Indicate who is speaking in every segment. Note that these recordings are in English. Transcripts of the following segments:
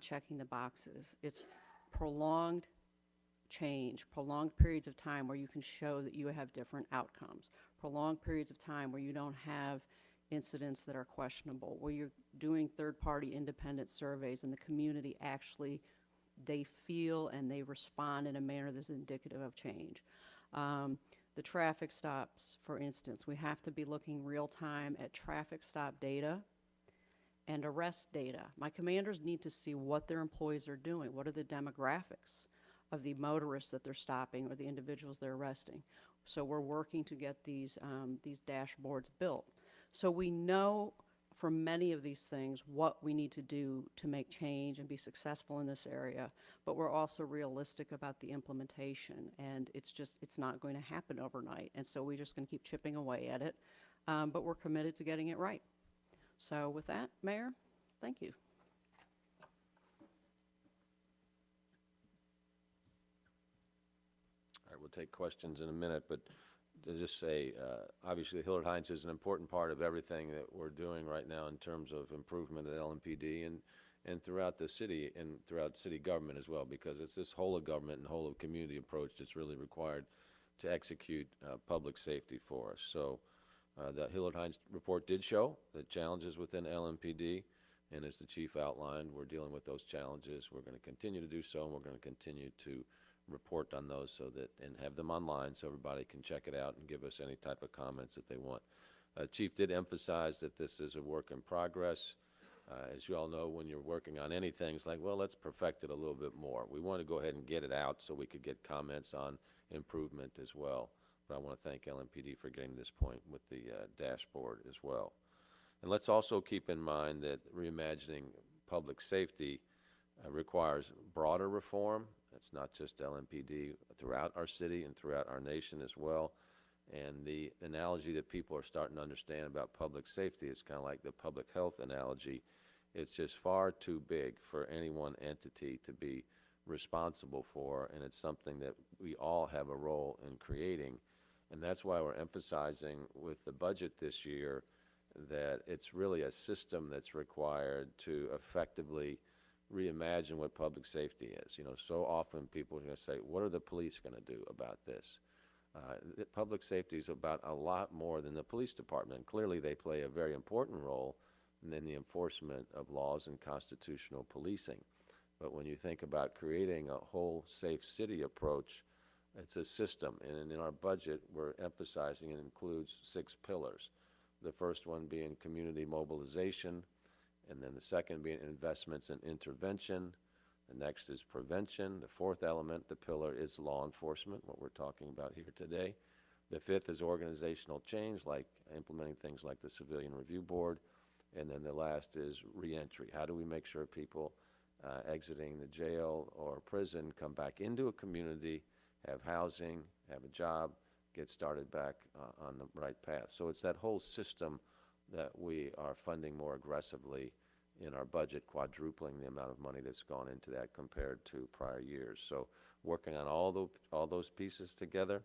Speaker 1: checking the boxes. It's prolonged change, prolonged periods of time where you can show that you have different outcomes, prolonged periods of time where you don't have incidents that are questionable, where you're doing third-party independent surveys and the community actually, they feel and they respond in a manner that's indicative of change. The traffic stops, for instance, we have to be looking real time at traffic stop data and arrest data. My commanders need to see what their employees are doing. What are the demographics of the motorists that they're stopping or the individuals they're arresting? So we're working to get these dashboards built. So we know for many of these things what we need to do to make change and be successful in this area, but we're also realistic about the implementation, and it's not going to happen overnight, and so we're just going to keep chipping away at it, but we're committed to getting it right. So with that, Mayor, thank you.
Speaker 2: All right, we'll take questions in a minute, but to just say, obviously, Hillard Heintze is an important part of everything that we're doing right now in terms of improvement at LMPD and throughout the city and throughout city government as well, because it's this whole of government and whole of community approach that's really required to execute public safety for us. So the Hillard Heintze report did show the challenges within LMPD, and as the chief outlined, we're dealing with those challenges. We're going to continue to do so, and we're going to continue to report on those so that, and have them online so everybody can check it out and give us any type of comments that they want. Chief did emphasize that this is a work in progress. As you all know, when you're working on anything, it's like, well, let's perfect it a little bit more. We want to go ahead and get it out so we could get comments on improvement as well. But I want to thank LMPD for getting to this point with the dashboard as well. And let's also keep in mind that reimagining public safety requires broader reform. It's not just LMPD, throughout our city and throughout our nation as well. And the analogy that people are starting to understand about public safety is kind of like the public health analogy. It's just far too big for any one entity to be responsible for, and it's something that we all have a role in creating. And that's why we're emphasizing with the budget this year that it's really a system that's required to effectively reimagine what public safety is. You know, so often people are going to say, what are the police going to do about this? Public safety is about a lot more than the police department. Clearly, they play a very important role in the enforcement of laws and constitutional policing. But when you think about creating a whole safe city approach, it's a system. And in our budget, we're emphasizing it includes 6 pillars. The first one being community mobilization, and then the second being investments in intervention. The next is prevention. The fourth element, the pillar, is law enforcement, what we're talking about here today. The fifth is organizational change, like implementing things like the Civilian Review Board. And then the last is reentry. How do we make sure people exiting the jail or prison come back into a community, have housing, have a job, get started back on the right path? So it's that whole system that we are funding more aggressively in our budget, quadrupling the amount of money that's gone into that compared to prior years. So working on all those pieces together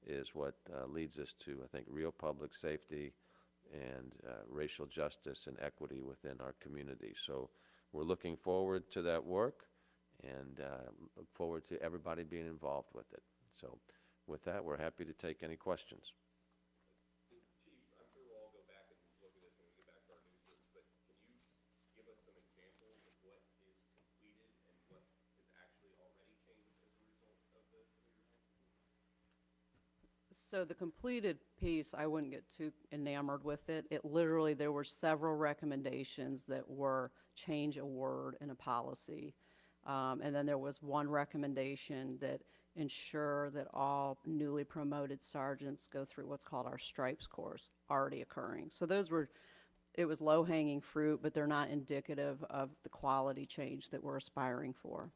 Speaker 2: is what leads us to, I think, real public safety and racial justice and equity within our community. So we're looking forward to that work and look forward to everybody being involved with it. So with that, we're happy to take any questions.
Speaker 1: So the completed piece, I wouldn't get too enamored with it. It literally, there were several recommendations that were change a word in a policy. And then there was one recommendation that ensure that all newly promoted sergeants go through what's called our stripes course, already occurring. So those were, it was low-hanging fruit, but they're not indicative of the quality change that we're aspiring for.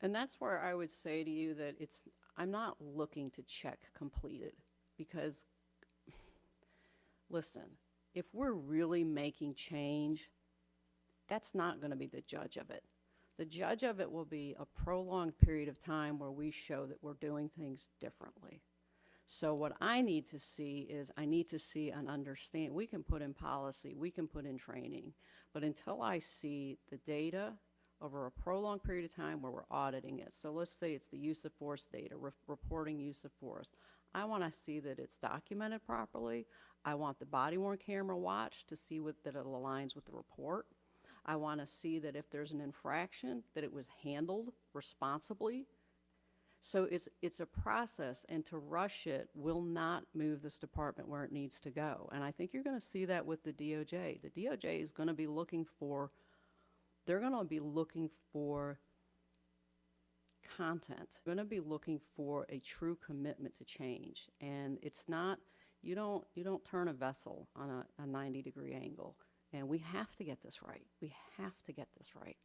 Speaker 1: And that's where I would say to you that I'm not looking to check completed, because, listen, if we're really making change, that's not going to be the judge of it. The judge of it will be a prolonged period of time where we show that we're doing things differently. So what I need to see is I need to see and understand. We can put in policy, we can put in training, but until I see the data over a prolonged period of time where we're auditing it. So let's say it's the use of force data, reporting use of force. I want to see that it's documented properly. I want the body-worn camera watch to see that it aligns with the report. I want to see that if there's an infraction, that it was handled responsibly. So it's a process, and to rush it will not move this department where it needs to go. And I think you're going to see that with the DOJ. The DOJ is going to be looking for, they're going to be looking for content. They're going to be looking for a true commitment to change. And it's not, you don't turn a vessel on a 90-degree angle. And we have to get this right. We have to get this right.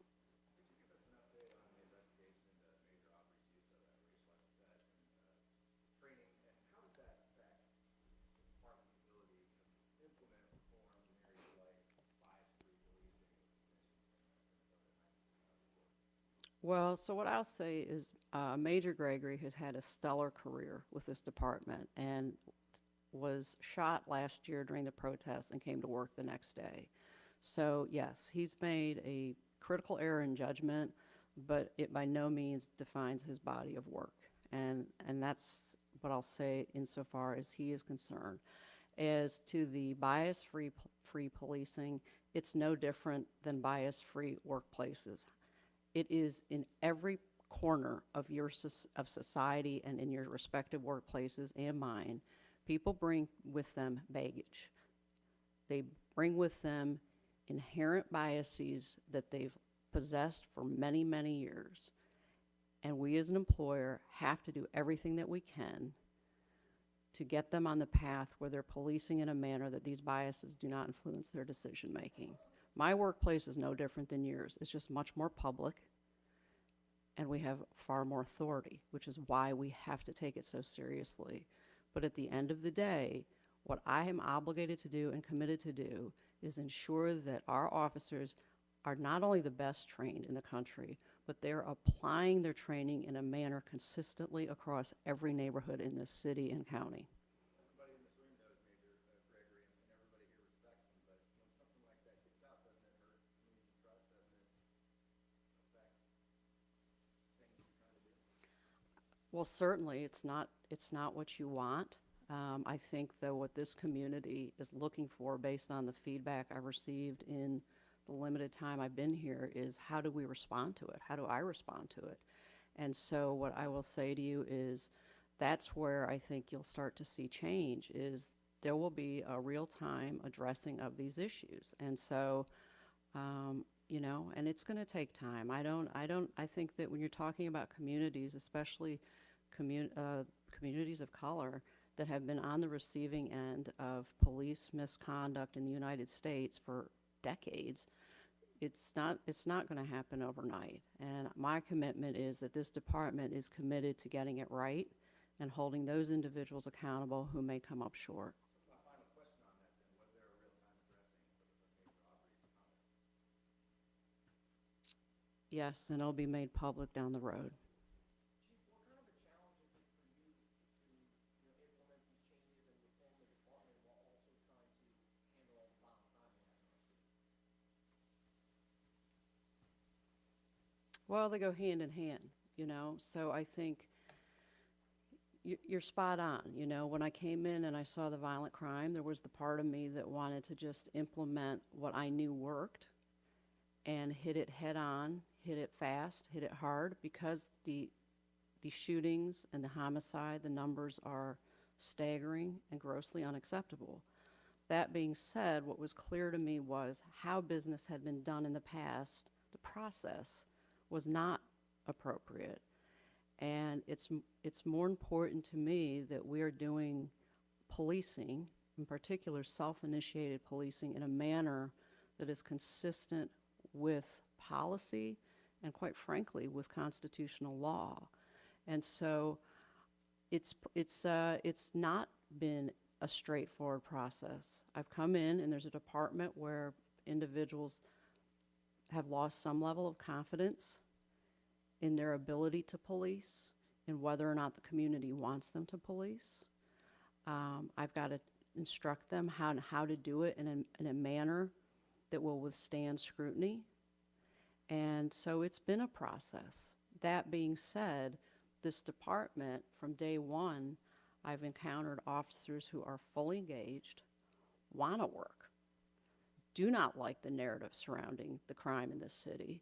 Speaker 1: Well, so what I'll say is Major Gregory has had a stellar career with this department and was shot last year during the protests and came to work the next day. So yes, he's made a critical error in judgment, but it by no means defines his body of work. And that's what I'll say insofar as he is concerned. As to the bias-free policing, it's no different than bias-free workplaces. It is in every corner of of society and in your respective workplaces and mine. People bring with them baggage. They bring with them inherent biases that they've possessed for many, many years. And we as an employer have to do everything that we can to get them on the path where they're policing in a manner that these biases do not influence their decision making. My workplace is no different than yours. It's just much more public, and we have far more authority, which is why we have to take it so seriously. But at the end of the day, what I am obligated to do and committed to do is ensure that our officers are not only the best trained in the country, but they're applying their training in a manner consistently across every neighborhood in this city and county.
Speaker 3: Everybody in this room knows Major Gregory, and everybody here respects him, but when something like that gets out, doesn't it hurt community trust? Doesn't it affect things you're trying to do?
Speaker 1: Well, certainly, it's not what you want. I think, though, what this community is looking for, based on the feedback I've received in the limited time I've been here, is how do we respond to it? How do I respond to it? And so what I will say to you is that's where I think you'll start to see change, is there will be a real-time addressing of these issues. And so, and it's going to take time. I think that when you're talking about communities, especially communities of color that have been on the receiving end of police misconduct in the United States for decades, it's not going to happen overnight. And my commitment is that this department is committed to getting it right and holding those individuals accountable who may come up short.
Speaker 3: So my final question on that then, was there a real-time addressing for the Major Aubrey's comments?
Speaker 1: Yes, and it'll be made public down the road.
Speaker 4: Chief, what kind of a challenge is it for you to, implement these changes and reform the department while also trying to handle all the violent crime we have in our city?
Speaker 1: Well, they go hand in hand, so I think you're spot on. When I came in and I saw the violent crime, there was the part of me that wanted to just implement what I knew worked and hit it head on, hit it fast, hit it hard, because the shootings and the homicide, the numbers are staggering and grossly unacceptable. That being said, what was clear to me was how business had been done in the past. The process was not appropriate. And it's more important to me that we are doing policing, in particular self-initiated policing, in a manner that is consistent with policy and, quite frankly, with constitutional law. And so it's not been a straightforward process. I've come in and there's a department where individuals have lost some level of confidence in their ability to police and whether or not the community wants them to police. I've got to instruct them how to do it in a manner that will withstand scrutiny. And so it's been a process. That being said, this department, from day one, I've encountered officers who are fully engaged, want to work, do not like the narrative surrounding the crime in this city,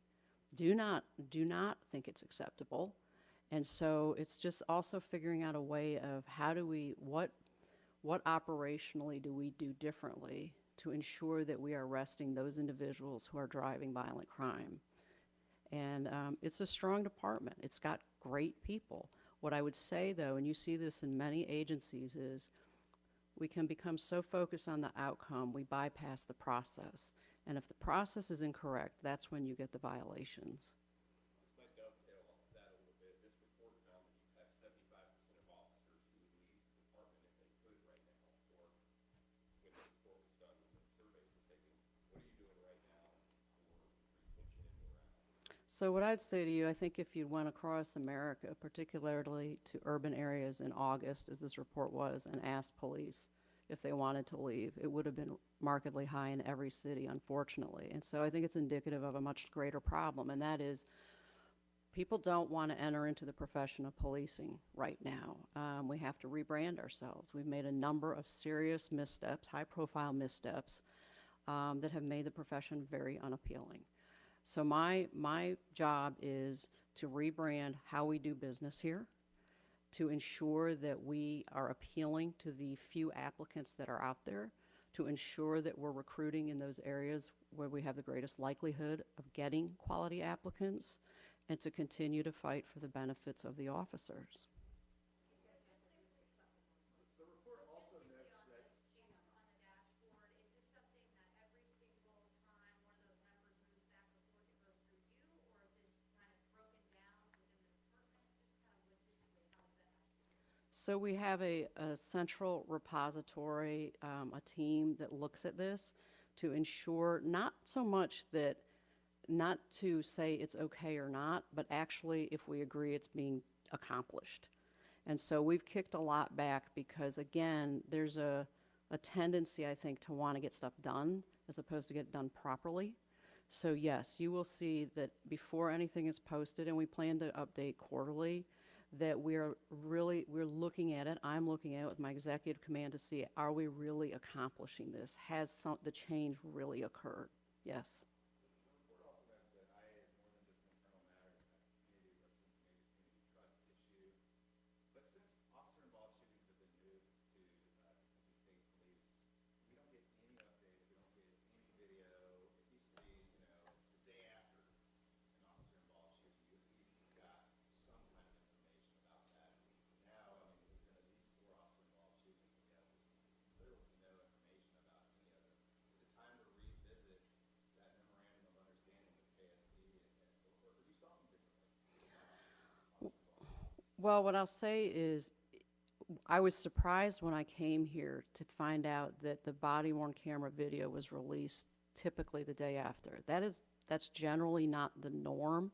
Speaker 1: do not think it's acceptable. And so it's just also figuring out a way of how do we, what operationally do we do differently to ensure that we are arresting those individuals who are driving violent crime. And it's a strong department. It's got great people. What I would say, though, and you see this in many agencies, is we can become so focused on the outcome, we bypass the process. And if the process is incorrect, that's when you get the violations.
Speaker 5: This might dovetail off of that a little bit. This report found that you have 75% of officers who would leave the department if they could right now, or when the report was done, when the surveys were taken. What are you doing right now for retention and morale?
Speaker 1: So what I'd say to you, I think if you went across America, particularly to urban areas in August, as this report was, and asked police if they wanted to leave, it would have been markedly high in every city, unfortunately. And so I think it's indicative of a much greater problem, and that is people don't want to enter into the profession of policing right now. We have to rebrand ourselves. We've made a number of serious missteps, high-profile missteps, that have made the profession very unappealing. So my job is to rebrand how we do business here, to ensure that we are appealing to the few applicants that are out there, to ensure that we're recruiting in those areas where we have the greatest likelihood of getting quality applicants, and to continue to fight for the benefits of the officers.
Speaker 3: The report also notes that
Speaker 1: So we have a central repository, a team that looks at this to ensure not so much that, not to say it's okay or not, but actually if we agree it's being accomplished. And so we've kicked a lot back because, again, there's a tendency, I think, to want to get stuff done as opposed to get it done properly. So yes, you will see that before anything is posted, and we plan to update quarterly, that we're looking at it. I'm looking at it with my executive command to see, are we really accomplishing this? Has the change really occurred? Yes.
Speaker 3: the report also notes that IA is more than just an internal matter, that's community represents a major community trust issue. But since officer-involved shootings have been moved to Kentucky State Police, we don't get any updates, we don't get any video. It used to be, the day after an officer-involved shooting, you at least got some kind of information about that. Now, I mean, there's been at least 4 officer-involved shootings, and we have little to no information about any of them. Is it time to revisit that memorandum of understanding with KSP, or do something differently?
Speaker 1: Well, what I'll say is I was surprised when I came here to find out that the body-worn camera video was released typically the day after. That's generally not the norm,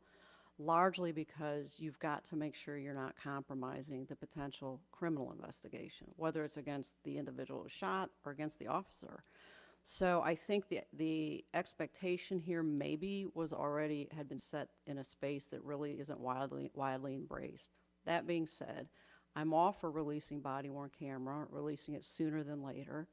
Speaker 1: largely because you've got to make sure you're not compromising the potential criminal investigation, whether it's against the individual who shot or against the officer. So I think the expectation here maybe had been set in a space that really isn't widely embraced. That being said, I'm all for releasing body-worn camera, releasing it sooner than later.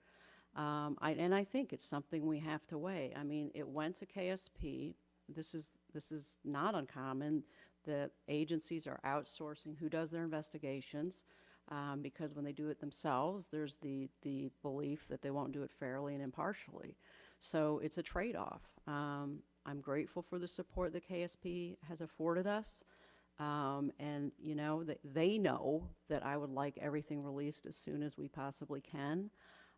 Speaker 1: And I think it's something we have to weigh. I mean, it went to KSP. This is not uncommon that agencies are outsourcing who does their investigations, because when they do it themselves, there's the belief that they won't do it fairly and impartially. So it's a trade-off. I'm grateful for the support that KSP has afforded us. And they know that I would like everything released as soon as we possibly can.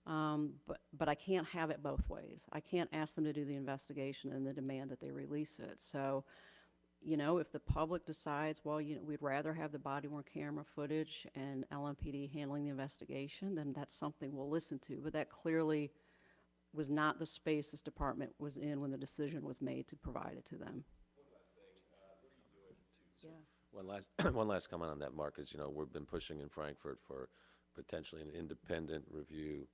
Speaker 1: But I can't have it both ways. I can't ask them to do the investigation and then demand that they release it. So, if the public decides, well, we'd rather have the body-worn camera footage and LMPD handling the investigation, then that's something we'll listen to. But that clearly was not the space this department was in when the decision was made to provide it to them. Yeah.
Speaker 2: One last comment on that, Mark, is, we've been pushing in Frankfurt for potentially an independent review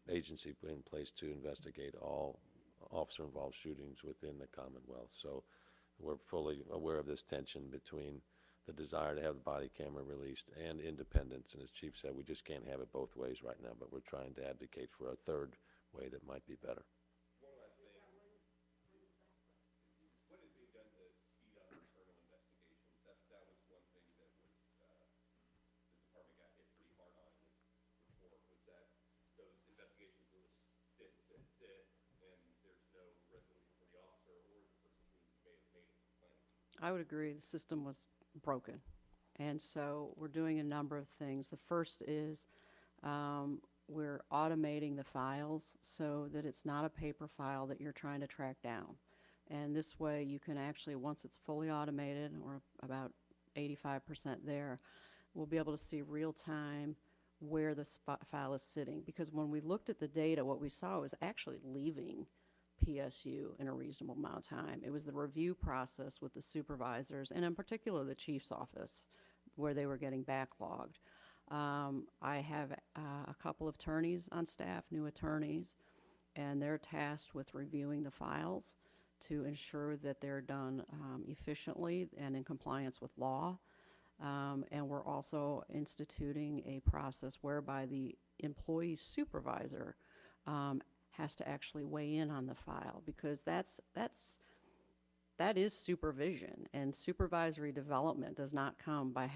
Speaker 2: agency put in place to investigate all officer-involved shootings within the Commonwealth. So we're fully aware of this tension between the desire to have the body camera released and independence. And as Chief said, we just can't have it both ways right now, but we're trying to advocate for a third way that might be better.
Speaker 5: One last thing. What is being done to speed up internal investigations? That was one thing that was, the department got hit pretty hard on in this report, was that those investigations will sit, and there's no resolution for the officer or the person who may have made a complaint.
Speaker 1: I would agree, the system was broken. And so we're doing a number of things. The first is we're automating the files so that it's not a paper file that you're trying to track down. And this way you can actually, once it's fully automated, or about 85% there, we'll be able to see real time where the file is sitting. Because when we looked at the data, what we saw was actually leaving PSU in a reasonable amount of time. It was the review process with the supervisors, and in particular the chief's office, where they were getting backlogged. I have a couple of attorneys on staff, new attorneys, and they're tasked with reviewing the files to ensure that they're done efficiently and in compliance with law. And we're also instituting a process whereby the employee supervisor has to actually weigh in on the file, because that is supervision, and supervisory development does not come by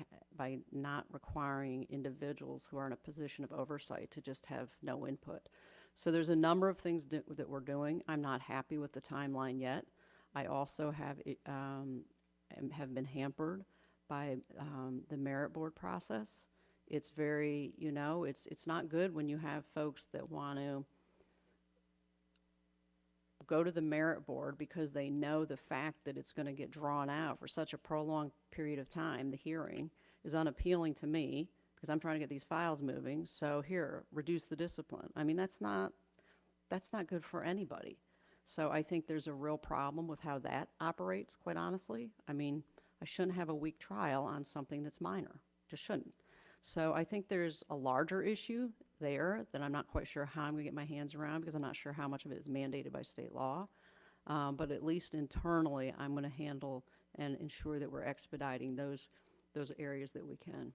Speaker 1: not requiring individuals who are in a position of oversight to just have no input. So there's a number of things that we're doing. I'm not happy with the timeline yet. I also have been hampered by the merit board process. It's very, it's not good when you have folks that want to go to the merit board because they know the fact that it's going to get drawn out for such a prolonged period of time. The hearing is unappealing to me because I'm trying to get these files moving. So here, reduce the discipline. I mean, that's not good for anybody. So I think there's a real problem with how that operates, quite honestly. I mean, I shouldn't have a week trial on something that's minor. Just shouldn't. So I think there's a larger issue there that I'm not quite sure how I'm going to get my hands around, because I'm not sure how much of it is mandated by state law. But at least internally, I'm going to handle and ensure that we're expediting those areas that we can.